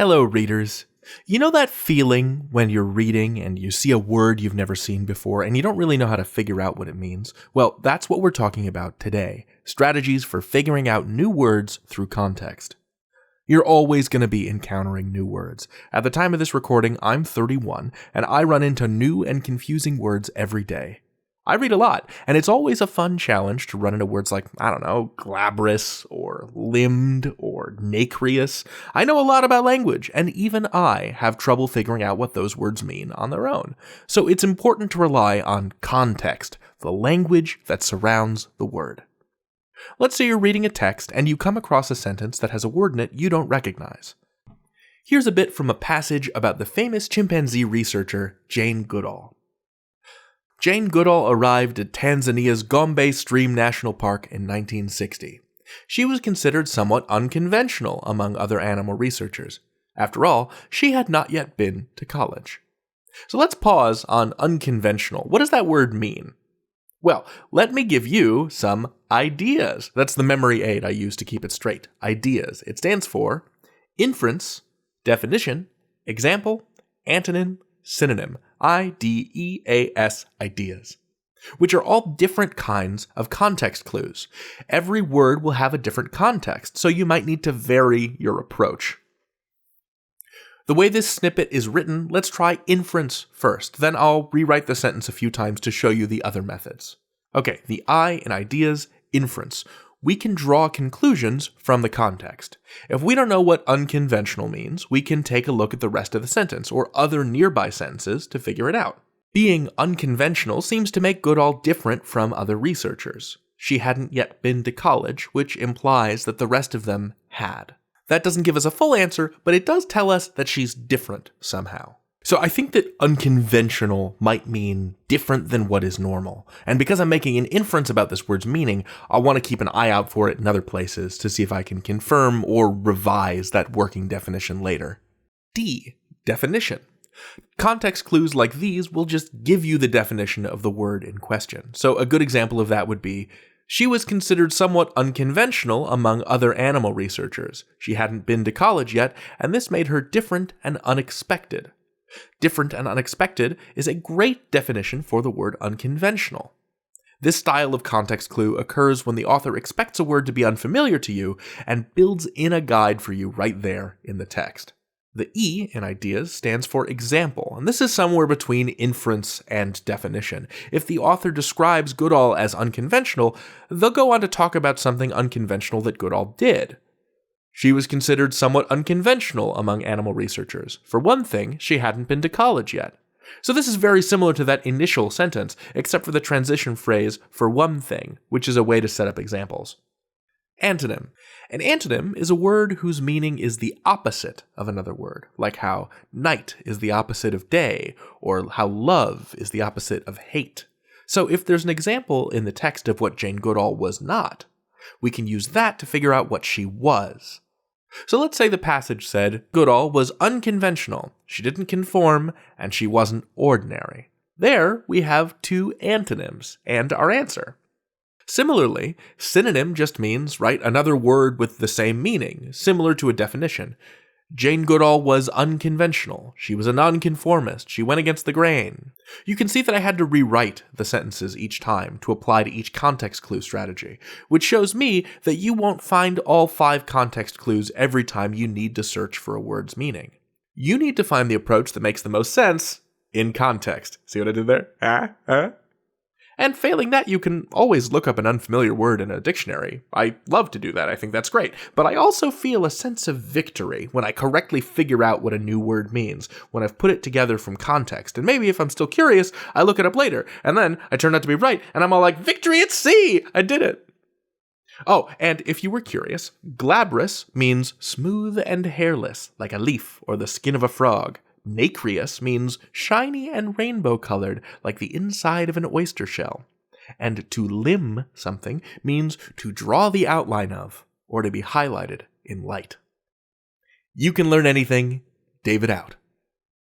Hello, readers. You know that feeling when you're reading and you see a word you've never seen before and you don't really know how to figure out what it means? Well, that's what we're talking about today. Strategies for figuring out new words through context. You're always going to be encountering new words. At the time of this recording, I'm 31, and I run into new and confusing words every day. I read a lot, and it's always a fun challenge to run into words like, glabrous, or limbed, or nacreous. I know a lot about language, and even I have trouble figuring out what those words mean on their own. So it's important to rely on context, the language that surrounds the word. Let's say you're reading a text and you come across a sentence that has a word in it you don't recognize. Here's a bit from a passage about the famous chimpanzee researcher Jane Goodall. Jane Goodall arrived at Tanzania's Gombe Stream National Park in 1960. She was considered somewhat unconventional among other animal researchers. After all, she had not yet been to college. So let's pause on unconventional. What does that word mean? Well, let me give you some ideas. That's the memory aid I use to keep it straight. Ideas. It stands for inference, definition, example, antonym, synonym. IDEAS, ideas, which are all different kinds of context clues. Every word will have a different context, so you might need to vary your approach. The way this snippet is written, let's try inference first, then I'll rewrite the sentence a few times to show you the other methods. Okay, the I in ideas, inference. We can draw conclusions from the context. If we don't know what unconventional means, we can take a look at the rest of the sentence or other nearby sentences to figure it out. Being unconventional seems to make Goodall different from other researchers. She hadn't yet been to college, which implies that the rest of them had. That doesn't give us a full answer, but it does tell us that she's different somehow. So I think that unconventional might mean different than what is normal. And because I'm making an inference about this word's meaning, I'll want to keep an eye out for it in other places to see if I can confirm or revise that working definition later. D. Definition. Context clues like these will just give you the definition of the word in question. So a good example of that would be, she was considered somewhat unconventional among other animal researchers. She hadn't been to college yet, and this made her different and unexpected. Different and unexpected is a great definition for the word unconventional. This style of context clue occurs when the author expects a word to be unfamiliar to you and builds in a guide for you right there in the text. The E in ideas stands for example, and this is somewhere between inference and definition. If the author describes Goodall as unconventional, they'll go on to talk about something unconventional that Goodall did. She was considered somewhat unconventional among animal researchers. For one thing, she hadn't been to college yet. So this is very similar to that initial sentence, except for the transition phrase, for one thing, which is a way to set up examples. Antonym. An antonym is a word whose meaning is the opposite of another word, like how night is the opposite of day, or how love is the opposite of hate. So if there's an example in the text of what Jane Goodall was not, we can use that to figure out what she was. So let's say the passage said, Goodall was unconventional, she didn't conform, and she wasn't ordinary. There we have two antonyms and our answer. Similarly, synonym just means, another word with the same meaning, similar to a definition. Jane Goodall was unconventional. She was a nonconformist. She went against the grain. You can see that I had to rewrite the sentences each time to apply to each context clue strategy, which shows me that you won't find all 5 context clues every time you need to search for a word's meaning. You need to find the approach that makes the most sense in context. See what I did there? And failing that, you can always look up an unfamiliar word in a dictionary. I love to do that, I think that's great. But I also feel a sense of victory when I correctly figure out what a new word means, when I've put it together from context. And maybe if I'm still curious, I look it up later, and then I turn out to be right, and I'm all like, victory at sea! I did it! Oh, and if you were curious, glabrous means smooth and hairless, like a leaf or the skin of a frog. Nacreous means shiny and rainbow-colored, like the inside of an oyster shell. And to limn something means to draw the outline of, or to be highlighted in light. You can learn anything. David out.